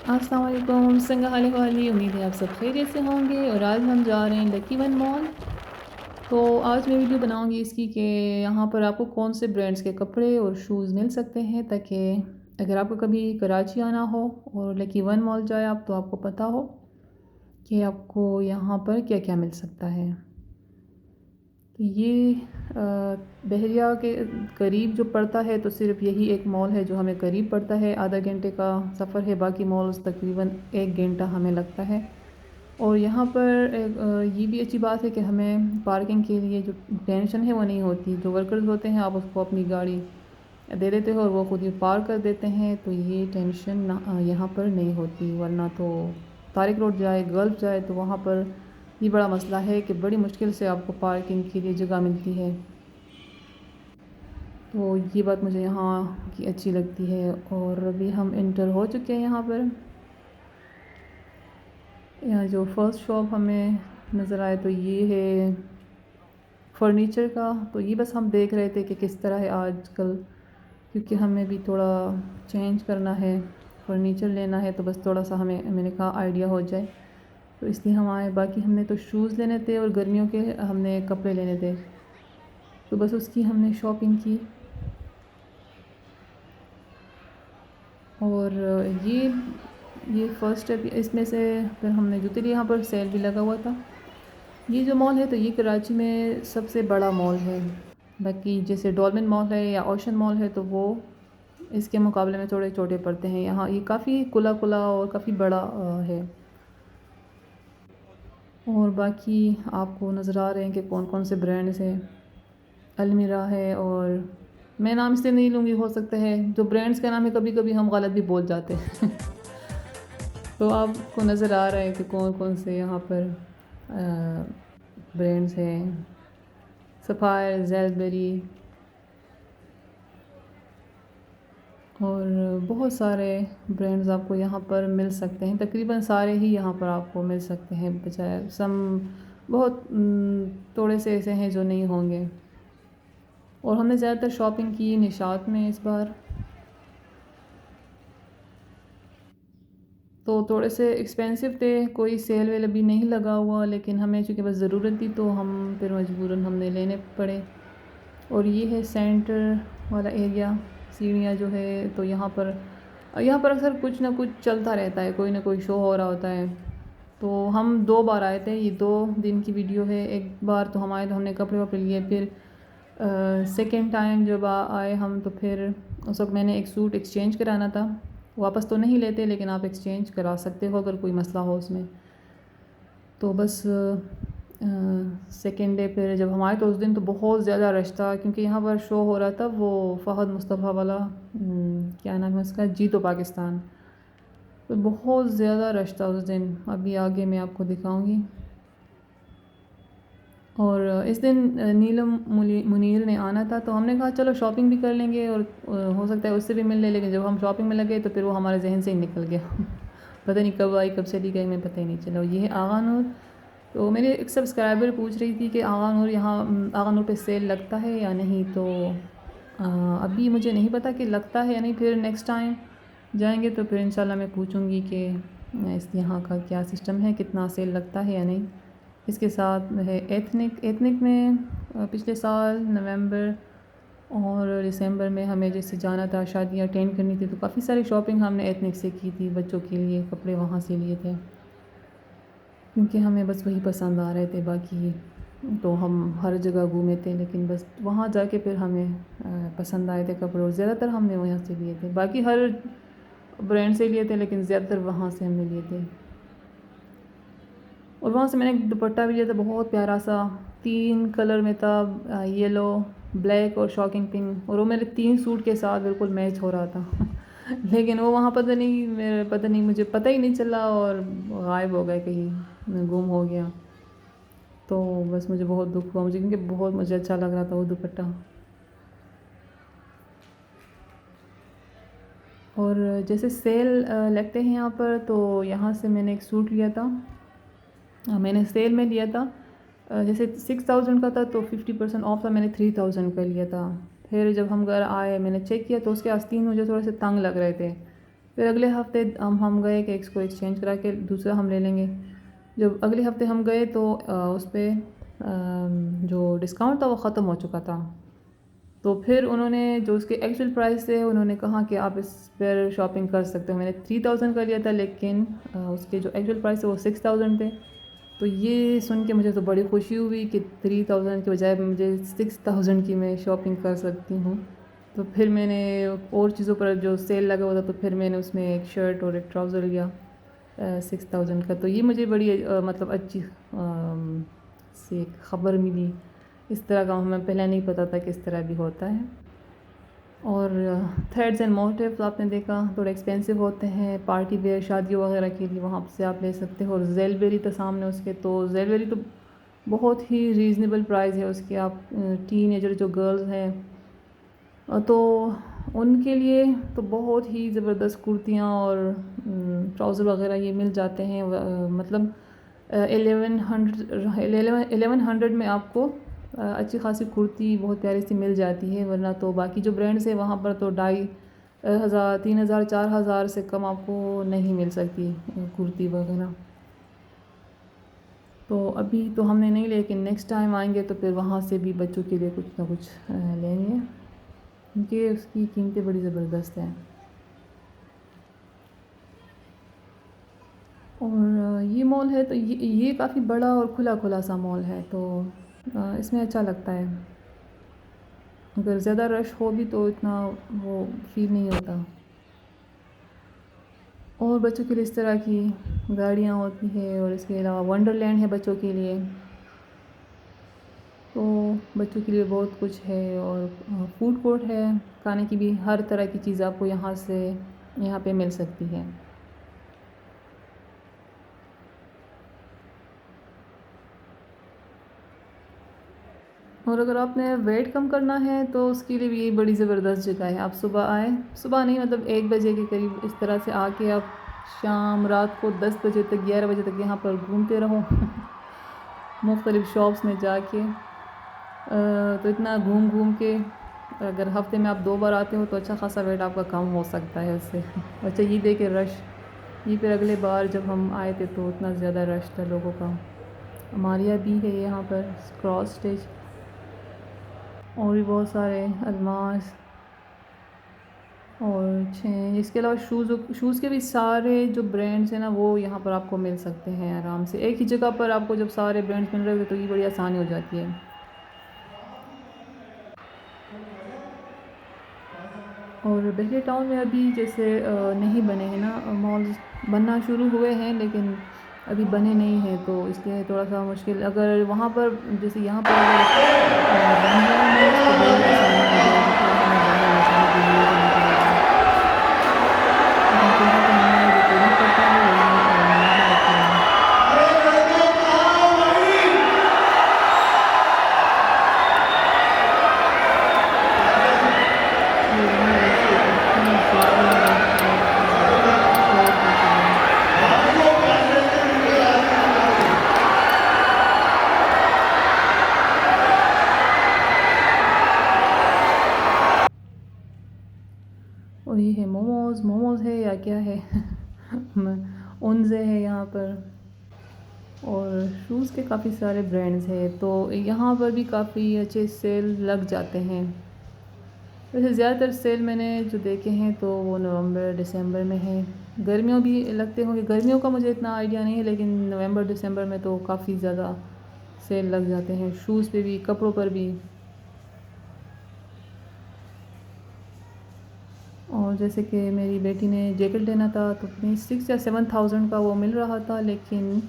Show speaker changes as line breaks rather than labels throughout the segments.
अस्सलाम वालेकुम, संगा हाल वाली उम्मीद है आप सब खैरियत से होंगे। और आज हम जा रहे हैं लकी वन मॉल। तो आज मैं वीडियो बनाऊंगी इसकी कि यहाँ पर आपको कौन से ब्रांड्स के कपड़े और शूज़ मिल सकते हैं, ताकि अगर आपको कभी कराची आना हो और लकी वन मॉल जाए आप, तो आपको पता हो कि आपको यहाँ पर क्या क्या मिल सकता है। तो ये बहरिया के करीब जो पड़ता है, तो सिर्फ यही एक मॉल है जो हमें करीब पड़ता है। आधा घंटे का सफ़र है, बाकी मॉल्स तकरीबन 1 घंटा हमें लगता है। और यहाँ पर ये भी अच्छी बात है कि हमें पार्किंग के लिए जो टेंशन है वो नहीं होती। जो वर्कर्स होते हैं, आप उसको अपनी गाड़ी दे देते हो और वो खुद ही पार्क कर देते हैं, तो ये टेंशन ना यहाँ पर नहीं होती। वरना तो तारिक रोड जाए, गल्फ जाए, तो वहाँ पर ये बड़ा मसला है कि बड़ी मुश्किल से आपको पार्किंग के लिए जगह मिलती है। तो ये बात मुझे यहाँ की अच्छी लगती है। और अभी हम इंटर हो चुके हैं यहाँ पर। यहाँ जो फर्स्ट शॉप हमें नज़र आए तो ये है फर्नीचर का। तो ये बस हम देख रहे थे कि किस तरह है आजकल, क्योंकि हमें भी थोड़ा चेंज करना है, फर्नीचर लेना है, तो बस थोड़ा सा हमें, मैंने कहा, आइडिया हो जाए, तो इसलिए हम आए। बाकी हमने तो शूज़ लेने थे और गर्मियों के हमने कपड़े लेने थे, तो बस उसकी हमने शॉपिंग की। और ये फ़र्स्ट स्टेप इसमें से। फिर हमने जूते लिए, यहाँ पर सेल भी लगा हुआ था। ये जो मॉल है, तो ये कराची में सबसे बड़ा मॉल है। बाकी जैसे डॉल्मेन मॉल है या ओशन मॉल है, तो वो इसके मुकाबले में थोड़े छोटे पड़ते हैं। यहाँ ये काफ़ी खुला खुला और काफ़ी बड़ा है। और बाकी आपको नज़र आ रहे हैं कि कौन कौन से ब्रांड्स हैं। अलमीरा है, और मैं नाम इसलिए नहीं लूँगी, हो सकता है जो ब्रांड्स का नाम है कभी कभी हम गलत भी बोल जाते हैं। तो आपको नज़र आ रहा है कि कौन कौन से यहाँ पर ब्रांड्स हैं। सफ़ायर, ज़ेलबेरी और बहुत सारे ब्रांड्स आपको यहाँ पर मिल सकते हैं। तकरीबन सारे ही यहाँ पर आपको मिल सकते हैं, बजाय सम बहुत थोड़े से ऐसे हैं जो नहीं होंगे। और हमने ज़्यादातर शॉपिंग की निशात में इस बार, तो थोड़े से एक्सपेंसिव थे। कोई सेल वेल अभी नहीं लगा हुआ, लेकिन हमें चूँकि बस ज़रूरत थी तो हम फिर मजबूरन हमने लेने पड़े। और ये है सेंटर वाला एरिया, सीढ़ियाँ जो है, तो यहाँ पर अक्सर कुछ ना कुछ चलता रहता है, कोई ना कोई शो हो रहा होता है। तो हम 2 बार आए थे, ये 2 दिन की वीडियो है। एक बार तो हम आए तो हमने कपड़े वपड़े लिए, फिर सेकेंड टाइम जब आए हम, तो फिर उस वक्त मैंने एक सूट एक्सचेंज कराना था। वापस तो नहीं लेते, लेकिन आप एक्सचेंज करा सकते हो अगर कोई मसला हो उसमें। तो बस सेकेंड डे फिर जब हम आए तो उस दिन तो बहुत ज़्यादा रश था, क्योंकि यहाँ पर शो हो रहा था वो फ़हद मुस्तफ़ा वाला, क्या नाम है उसका, जी तो पाकिस्तान। तो बहुत ज़्यादा रश था उस दिन, अभी आगे मैं आपको दिखाऊंगी। और इस दिन नीलम मुनीर ने आना था, तो हमने कहा चलो शॉपिंग भी कर लेंगे और हो सकता है उससे भी मिल ले। लेकिन जब हम शॉपिंग में लगे तो फिर वो हमारे जहन से ही निकल गया। पता नहीं कब आई कब चली गई, मैं पता ही नहीं चला। ये है आगा नूर। तो मेरे एक सब्सक्राइबर पूछ रही थी कि आगा नूर, यहाँ आगा नूर पे सेल लगता है या नहीं। तो अभी मुझे नहीं पता कि लगता है या नहीं, फिर नेक्स्ट टाइम जाएंगे तो फिर इंशाल्लाह मैं पूछूंगी कि इस यहाँ का क्या सिस्टम है, कितना सेल लगता है या नहीं। इसके साथ है एथनिक में पिछले साल नवंबर और दिसंबर में हमें जैसे जाना था, शादियाँ अटेंड करनी थी, तो काफ़ी सारी शॉपिंग हमने एथनिक से की थी। बच्चों के लिए कपड़े वहाँ से लिए थे, क्योंकि हमें बस वही पसंद आ रहे थे। बाकी तो हम हर जगह घूमे थे, लेकिन बस वहाँ जाके फिर हमें पसंद आए थे कपड़े, और ज़्यादातर हमने वहाँ से लिए थे। बाकी हर ब्रांड से लिए थे, लेकिन ज़्यादातर वहाँ से हमने लिए थे। और वहाँ से मैंने एक दुपट्टा भी लिया था, बहुत प्यारा सा, 3 कलर में था, येलो, ब्लैक और शॉकिंग पिंक। और वो मेरे 3 सूट के साथ बिल्कुल मैच हो रहा था। लेकिन वो वहाँ पता नहीं मुझे पता ही नहीं चला, और गायब हो गए, कहीं गुम हो गया। तो बस मुझे बहुत दुख हुआ, क्योंकि बहुत मुझे अच्छा लग रहा था वो दुपट्टा। और जैसे सेल लगते हैं यहाँ पर, तो यहाँ से मैंने एक सूट लिया था। मैंने सेल में लिया था। जैसे 6000 का था, तो 50% ऑफ था, मैंने 3000 का लिया था। फिर जब हम घर आए मैंने चेक किया, तो उसके आस्तीन मुझे थोड़े से तंग लग रहे थे, फिर अगले हफ्ते हम गए कि इसको एक्सचेंज करा के दूसरा हम ले लेंगे। जब अगले हफ्ते हम गए तो उस पर जो डिस्काउंट था वो ख़त्म हो चुका था। तो फिर उन्होंने जो उसके एक्चुअल प्राइस थे उन्होंने कहा कि आप इस पर शॉपिंग कर सकते हो। मैंने 3000 का लिया था, लेकिन उसके जो एक्चुअल प्राइस थे वो 6000 थे। तो ये सुन के मुझे तो बड़ी खुशी हुई कि 3000 के बजाय मुझे 6000 की मैं शॉपिंग कर सकती हूँ। तो फिर मैंने और चीज़ों पर जो सेल लगा हुआ था तो फिर मैंने उसमें एक शर्ट और एक ट्राउज़र लिया 6000 का। तो ये मुझे बड़ी मतलब अच्छी से एक ख़बर मिली। इस तरह का हमें पहले नहीं पता था कि इस तरह भी होता है। और थ्रेड्स एंड मोटिव्स आपने देखा थोड़े एक्सपेंसिव होते हैं, पार्टी वेयर शादियों वगैरह के लिए वहाँ से आप ले सकते हो। और जेलबेरी था सामने उसके, तो जेलबेरी तो बहुत ही रीज़नेबल प्राइस है उसके। आप टीनेजर जो गर्ल्स हैं तो उनके लिए तो बहुत ही ज़बरदस्त कुर्तियाँ और ट्राउज़र वगैरह ये मिल जाते हैं। मतलब 1100 में आपको अच्छी खासी कुर्ती बहुत प्यारी सी मिल जाती है। वरना तो बाकी जो ब्रांड्स है वहाँ पर तो 2500 3000 4000 से कम आपको नहीं मिल सकती कुर्ती वगैरह। तो अभी तो हमने नहीं, लेकिन नेक्स्ट टाइम आएंगे तो फिर वहाँ से भी बच्चों के लिए कुछ ना कुछ लेंगे, क्योंकि उसकी कीमतें बड़ी ज़बरदस्त हैं। और ये मॉल है तो ये काफ़ी बड़ा और खुला खुला सा मॉल है, तो इसमें अच्छा लगता है। अगर ज़्यादा रश हो भी तो इतना वो फील नहीं होता। और बच्चों के लिए इस तरह की गाड़ियाँ होती है, और इसके अलावा वंडरलैंड है बच्चों के लिए। तो बच्चों के लिए बहुत कुछ है। और फूड कोर्ट है, खाने की भी हर तरह की चीज़ आपको यहाँ पे मिल सकती है। और अगर आपने वेट कम करना है तो उसके लिए भी ये बड़ी ज़बरदस्त जगह है। आप सुबह आए, सुबह नहीं मतलब 1 बजे के करीब इस तरह से आके आप शाम रात को 10 बजे तक 11 बजे तक यहाँ पर घूमते रहो मुख्तलिफ़ शॉप्स में जाके। तो इतना घूम घूम के अगर हफ्ते में आप 2 बार आते हो तो अच्छा खासा वेट आपका कम हो सकता है उससे। अच्छा ये देखे रश, ये फिर अगले बार जब हम आए थे तो इतना ज़्यादा रश था लोगों का। हमारिया भी है यहाँ पर, क्रॉस स्टेज, और भी बहुत सारे अलमास और चेन। इसके अलावा शूज़ के भी सारे जो ब्रांड्स हैं ना वो यहाँ पर आपको मिल सकते हैं आराम से। एक ही जगह पर आपको जब सारे ब्रांड्स मिल रहे होते तो ये बड़ी आसानी हो जाती है। और दिल्ली टाउन में अभी जैसे नहीं बने हैं ना मॉल्स, बनना शुरू हुए हैं लेकिन अभी बने नहीं हैं, तो इसलिए थोड़ा सा मुश्किल। अगर वहाँ पर जैसे यहाँ पर अगर बन जाए मॉल्स तो बड़ी आसानी हो जाएगी, थोड़ा सा हमें बाहर निकलने के लिए करने के लिए। लेकिन फ़िलहाल तो हमने जो कोशिश करते हैं वो यहीं मॉल में रखते हैं। ये वहाँ रश इतना ज़्यादा रश है कि शोर मचा हुआ है। और ये है मोमोज़ है या क्या है उनसे है यहाँ पर। और शूज़ के काफ़ी सारे ब्रांड्स हैं, तो यहाँ पर भी काफ़ी अच्छे सेल लग जाते हैं। वैसे ज़्यादातर सेल मैंने जो देखे हैं तो वो नवंबर दिसंबर में है। गर्मियों भी लगते होंगे, गर्मियों का मुझे इतना आइडिया नहीं है, लेकिन नवंबर दिसंबर में तो काफ़ी ज़्यादा सेल लग जाते हैं, शूज़ पे भी, कपड़ों पर भी। और जैसे कि मेरी बेटी ने जैकेट लेना था तो अपनी 6 या 7,000 का वो मिल रहा था, लेकिन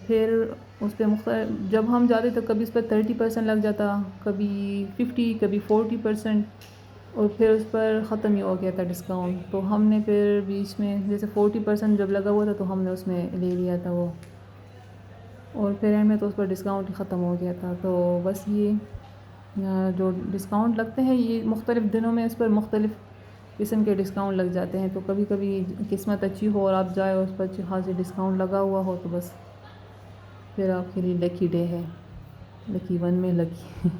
फिर उस पर जब हम जाते तो कभी उस पर 30% लग जाता, कभी 50, कभी 40%, और फिर उस पर ख़त्म ही हो गया था डिस्काउंट। तो हमने फिर बीच में जैसे 40% जब लगा हुआ था तो हमने उसमें ले लिया था वो, और फिर एंड में तो उस पर डिस्काउंट ही ख़त्म हो गया था। तो बस ये जो डिस्काउंट लगते हैं ये मुख्तलिफ़ दिनों में इस पर मुख्तलिफ़ किस्म के डिस्काउंट लग जाते हैं। तो कभी कभी किस्मत अच्छी हो और आप जाए और उस पर अच्छी खासी डिस्काउंट लगा हुआ हो तो बस फिर आपके लिए लकी डे है। लकी वन में लकी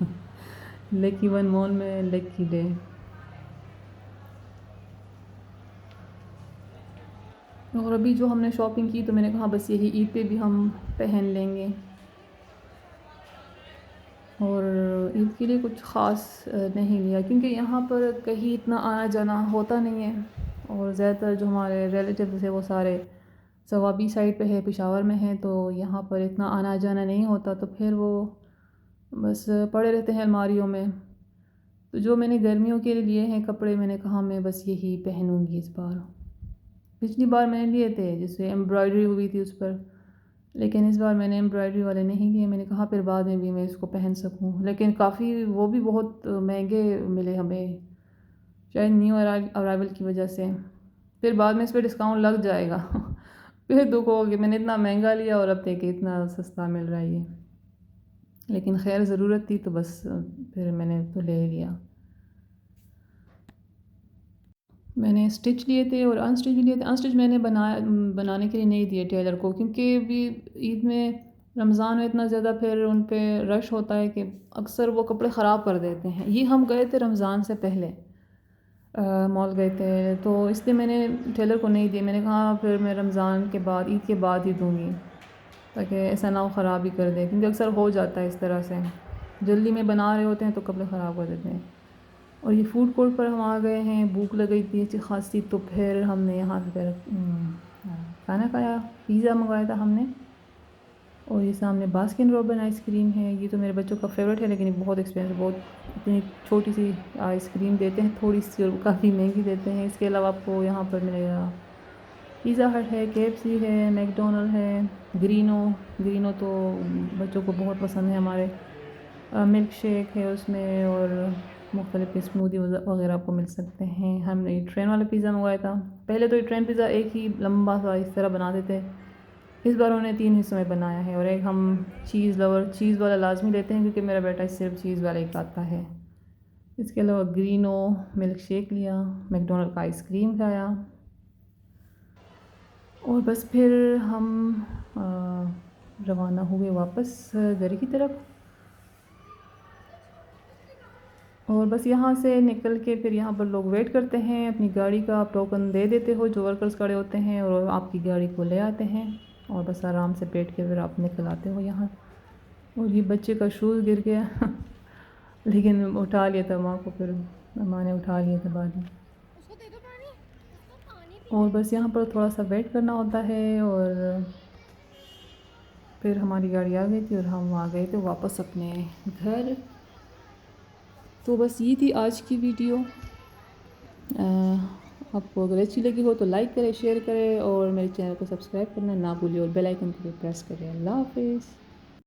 लकी वन मॉल में लकी डे। और अभी जो हमने शॉपिंग की तो मैंने कहा बस यही ईद पे भी हम पहन लेंगे, और ईद के लिए कुछ ख़ास नहीं लिया क्योंकि यहाँ पर कहीं इतना आना जाना होता नहीं है, और ज़्यादातर जो हमारे रिलेटिव्स है वो सारे सवाबी साइड पे है, पेशावर में है, तो यहाँ पर इतना आना जाना नहीं होता, तो फिर वो बस पड़े रहते हैं अलमारियों में। तो जो मैंने गर्मियों के लिए हैं कपड़े, मैंने कहा मैं बस यही पहनूँगी इस बार। पिछली बार मैंने लिए थे जिससे एम्ब्रॉयडरी हुई थी उस पर, लेकिन इस बार मैंने एम्ब्रॉयडरी वाले नहीं लिए। मैंने कहा फिर बाद में भी मैं इसको पहन सकूं, लेकिन काफ़ी वो भी बहुत महंगे मिले हमें, शायद न्यू अराइवल की वजह से। फिर बाद में इस पर डिस्काउंट लग जाएगा फिर दुख हो कि मैंने इतना महंगा लिया और अब देखे इतना सस्ता मिल रहा है ये, लेकिन खैर ज़रूरत थी तो बस फिर मैंने तो ले लिया। मैंने स्टिच लिए थे और अनस्टिच भी लिए थे। अनस्टिच मैंने बनाने के लिए नहीं दिए टेलर को, क्योंकि अभी ईद में रमज़ान में इतना ज़्यादा फिर उन पे रश होता है कि अक्सर वो कपड़े ख़राब कर देते हैं। ये हम गए थे रमज़ान से पहले, मॉल गए थे, तो इसलिए मैंने टेलर को नहीं दिए। मैंने कहा फिर मैं रमज़ान के बाद, ईद के बाद ही दूँगी, ताकि ऐसा ना हो ख़राब ही कर दे, क्योंकि अक्सर हो जाता है इस तरह से, जल्दी में बना रहे होते हैं तो कपड़े ख़राब कर देते हैं। और ये फूड कोर्ट पर हम आ गए हैं, भूख लग गई थी अच्छी खासी, तो फिर हमने यहाँ से फिर खाना खाया, पिज़्ज़ा मंगवाया था हमने। और ये सामने बास्किन रॉबिन आइसक्रीम है, ये तो मेरे बच्चों का फेवरेट है, लेकिन ये बहुत एक्सपेंसिव, बहुत इतनी छोटी सी आइसक्रीम देते हैं थोड़ी सी, और काफ़ी महंगी देते हैं। इसके अलावा आपको यहाँ पर मिलेगा पिज़्ज़ा हट है, KFC है, मैकडोनल्ड है, ग्रीनो तो बच्चों को बहुत पसंद है हमारे। मिल्क शेक है उसमें, और मुख्तलिफ स्मूदी वगैरह आपको मिल सकते हैं। हमने ट्रेन वाला पिज़्ज़ा मंगवाया था। पहले तो ये ट्रेन पिज़्ज़ा एक ही लंबा सा इस तरह बनाते थे, इस बार उन्होंने 3 हिस्सों में बनाया है। और एक हम चीज़ लवर चीज़ वाला लाजमी लेते हैं, क्योंकि मेरा बेटा सिर्फ चीज़ वाला ही खाता है। इसके अलावा ग्रीनो मिल्क शेक लिया, मैकडोनल्ड का आइसक्रीम खाया, और बस फिर हम रवाना हुए वापस घर की तरफ। और बस यहाँ से निकल के फिर यहाँ पर लोग वेट करते हैं अपनी गाड़ी का, आप टोकन दे देते हो, जो वर्कर्स खड़े होते हैं, और आपकी गाड़ी को ले आते हैं, और बस आराम से बैठ के फिर आप निकल आते हो यहाँ। और ये बच्चे का शूज़ गिर गया लेकिन उठा लिया था माँ को, फिर माँ ने उठा लिया था बाद में। और बस यहाँ पर थोड़ा सा वेट करना होता है, और फिर हमारी गाड़ी आ गई थी और हम आ गए थे वापस अपने घर। तो बस ये थी आज की वीडियो। आपको अगर अच्छी लगी हो तो लाइक करें, शेयर करें, और मेरे चैनल को सब्सक्राइब करना ना भूलिए, और बेल आइकन को भी प्रेस करें। अल्लाह हाफिज़।